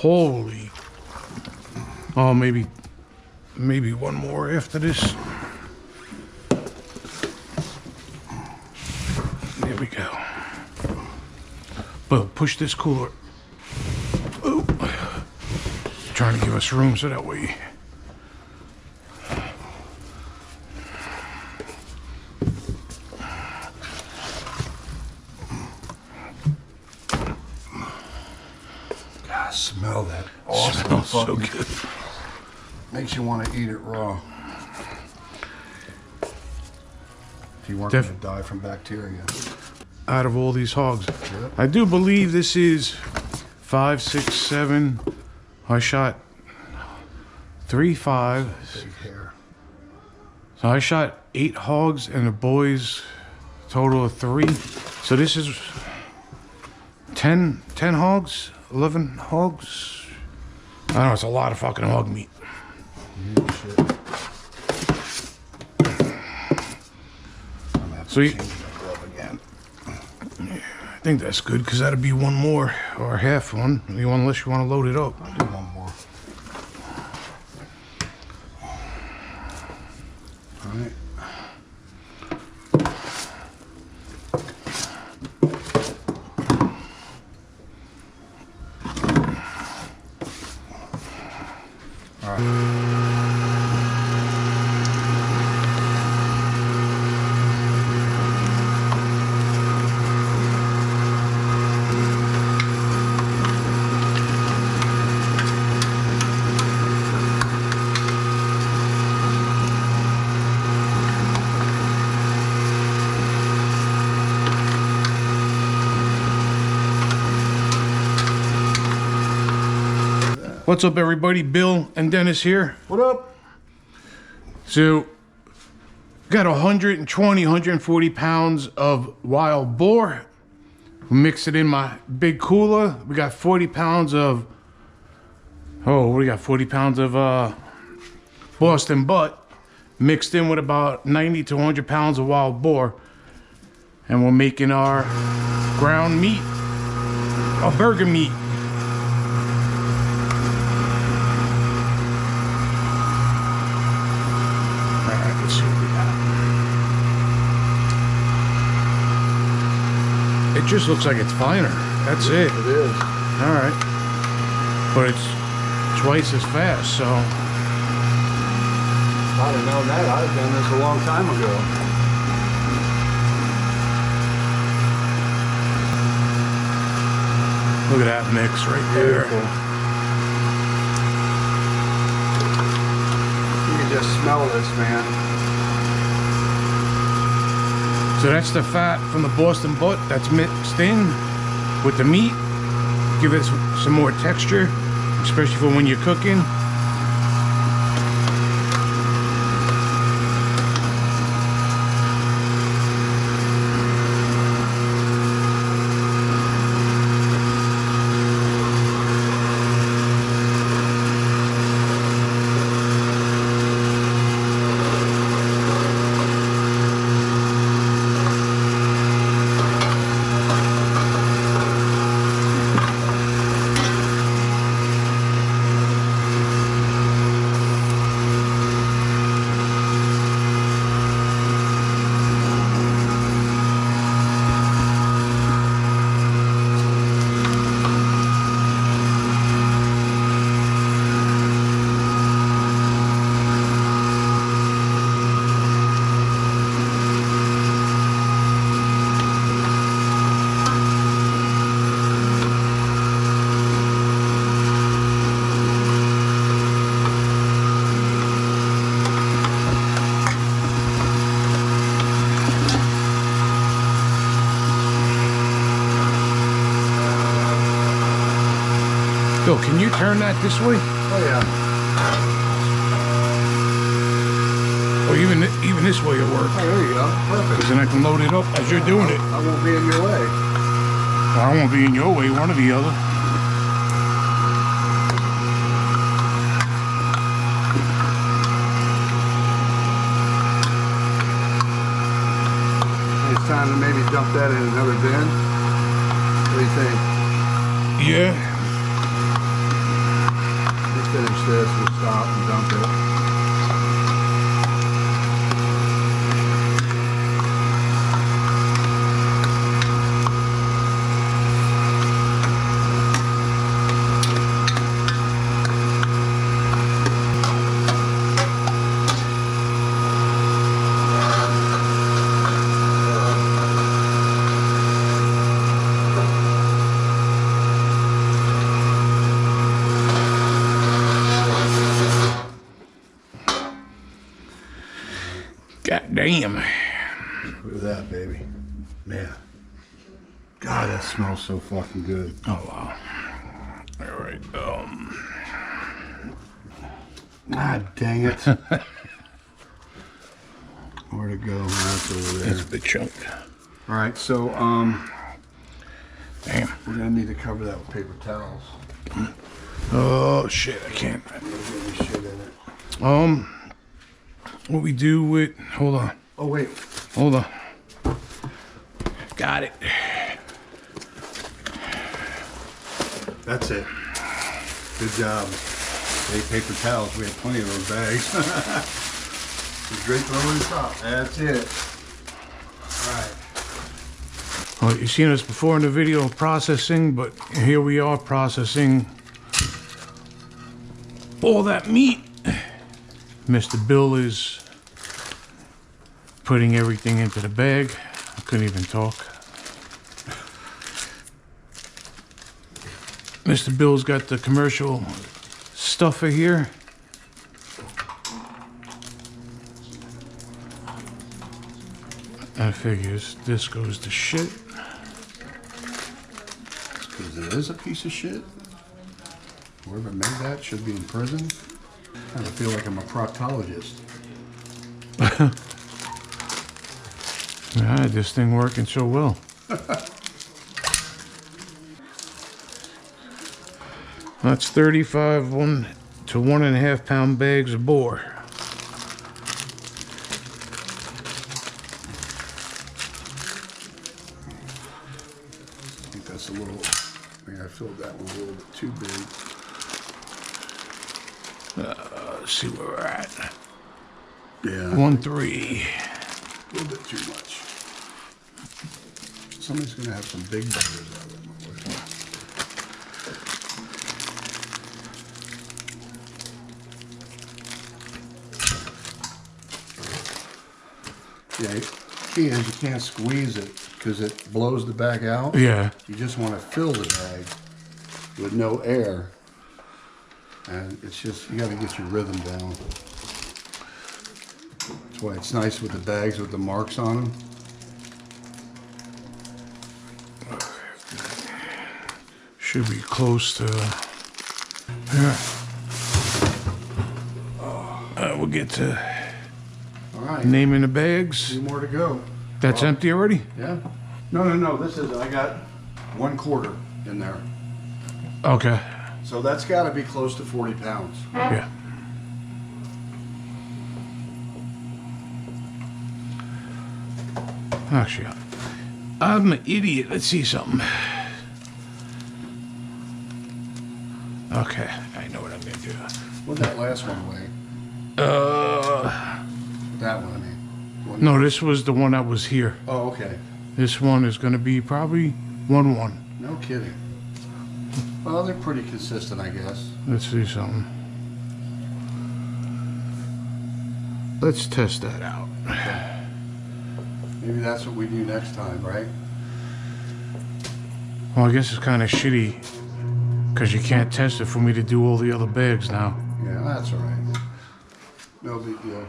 Holy. Oh, maybe one more after this. There we go. But push this cooler. Ooh. Trying to give us room so that way. God, smell that. Awesome. Smells so good. Makes you want to eat it raw. If you weren't going to die from bacteria. Out of all these hogs. Yep. I do believe this is 5, 6, 7. I shot 3, 5. Big hair. So I shot 8 hogs and the boys total of 3. So this is 10 having 11 hogs. I don't know, it's a lot of fucking hog meat. Shit. So you, Change that glove again. I think that's good because that'd be one more or half one, unless you want to load it up. I'll do one more. All right. All right. What's up, everybody? Bill and Dennis here. What up? So, got 120, 140 pounds of wild boar. Mix it in my big cooler. We got 40 pounds of, we got 40 pounds of Boston butt mixed in with about 90 to 100 pounds of wild boar. And we're making our ground meat, our burger meat. Let's see what we got. It just looks like it's finer. That's it. It is. All right. But it's twice as fast, so. If I'd have known that, I'd have done this a long time ago. Look at that mix right there. Beautiful. You can just smell this, man. So that's the fat from the Boston butt that's mixed in with the meat. Give it some more texture, especially for when you're cooking. Bill, can you turn that this way? Oh yeah. Or even this way will work. Oh, there you go. Perfect. Because then I can load it up as you're doing it. I won't be in your way. I won't be in your way, one or the other. It's time to maybe dump that in another bin. What do you think? Yeah. watch this. We'll stop and dump it. God damn. Look at that, baby. Man. God, that smells so fucking good. Oh, wow. All right. God dang it. Where'd it go? That's over there. That's a big chunk. All right, so, Damn. we're gonna need to cover that with paper towels. Oh, shit. I can't. There's any shit in it. What we do with... Hold on. Oh, wait. Hold on. Got it. That's it. Good job. Hey, paper towels. We have plenty of those bags. Just drape it over the top. That's it. All right. Well, you've seen us before in the video of processing, but here we are processing all that meat. Mr. Bill is putting everything into the bag. I couldn't even talk. Mr. Bill's got the commercial stuffer here. I figures this goes to shit. Because it is a piece of shit. Whoever made that should be in prison. I kind of feel like I'm a proctologist. I had this thing working so well. That's 35 1 to 1.5 pound bags of boar. I think that's a little, I think I filled that one a little bit too big. Let's see where we're at. Yeah. 1-3. A little bit too much. Somebody's gonna have some big burgers out of them. Yeah, key is you can't squeeze it because it blows the bag out. Yeah. You just want to fill the bag with no air. And it's just, you got to get your rhythm down. That's why it's nice with the bags with the marks on them. Should be close to... Yeah. We'll get to All right. naming the bags. 2 more to go. That's empty already? Yeah. No. This is, I got 1/4 in there. Okay. So that's got to be close to 40 pounds. Yeah. Actually, I'm an idiot. Let's see something. Okay, I know what I'm gonna do. What'd that last one weigh? That one, I mean. No, this was the one that was here. Oh, okay. This one is gonna be probably 1-1. No kidding. Well, they're pretty consistent, I guess. Let's see something. Let's test that out. Maybe that's what we do next time, right? Well, I guess it's kind of shitty because you can't test it for me to do all the other bags now. Yeah, that's all right. No big deal.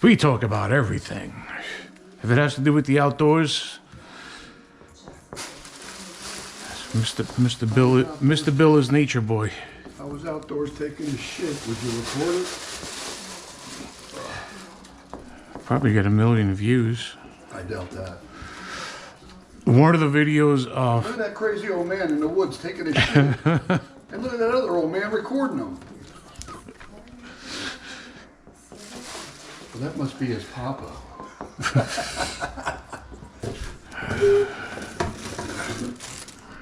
We talk about everything. If it has to do with the outdoors, Mr. Bill is nature boy. I was outdoors taking a shit. Would you record it? Probably get 1 million views. I doubt that. One of the videos Look at that crazy old man in the woods taking a shit. And look at that other old man recording him. Well, that must be his papa.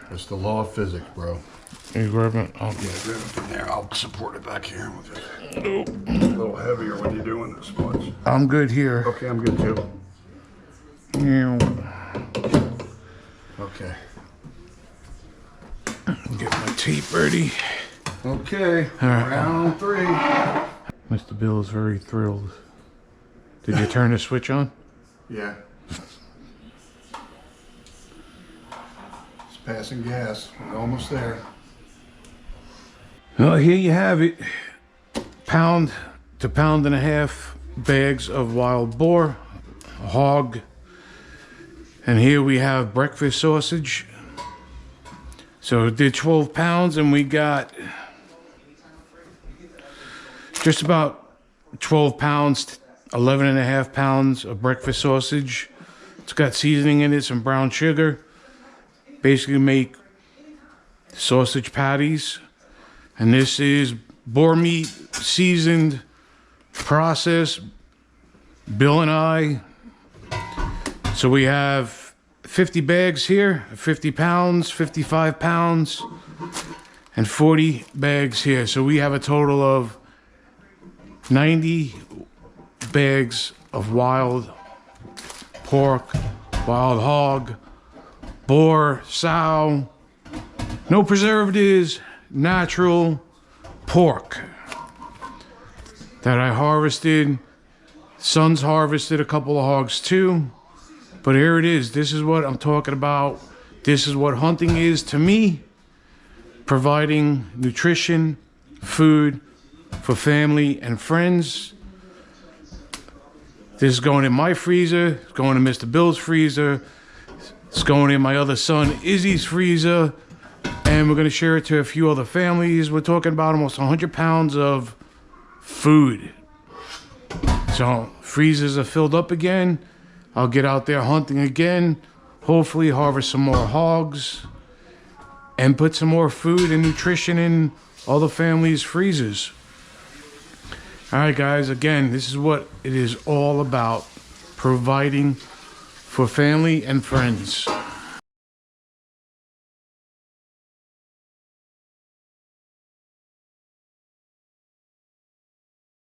That's the law of physics, bro. you grab it. Oh, Yeah, grab it from there. I'll support it back here. A little heavier when you're doing this much. I'm good here. Okay, I'm good too. Yeah. Okay. Get my tape ready. Okay, right. round 3. Mr. Bill is very thrilled. Did you turn the switch on? Yeah. It's passing gas. We're almost there. Well, here you have it. Pound to pound and a half bags of wild boar, a hog, and here we have breakfast sausage. So it did 12 pounds and we got just about 12 pounds, 11 and a half pounds of breakfast sausage. It's got seasoning in it, some brown sugar. Basically make sausage patties. And this is boar meat, seasoned, processed, Bill and I. So we have 50 bags here, 50 pounds, 55 pounds, and 40 bags here. So we have a total of 90 bags of wild pork, wild hog, boar, sow, no preservatives, natural pork that I harvested. Son's harvested a couple of hogs too. But here it is. This is what I'm talking about. This is what hunting is to me. Providing nutrition, food for family and friends. This is going in my freezer. It's going in Mr. Bill's freezer. It's going in my other son Izzy's freezer. And we're going to share it to a few other families. We're talking about almost 100 pounds of food. So freezers are filled up again. I'll get out there hunting again. Hopefully harvest some more hogs. And put some more food and nutrition in all the families' freezers. Alright guys, again, this is what it is all about. Providing for family and friends.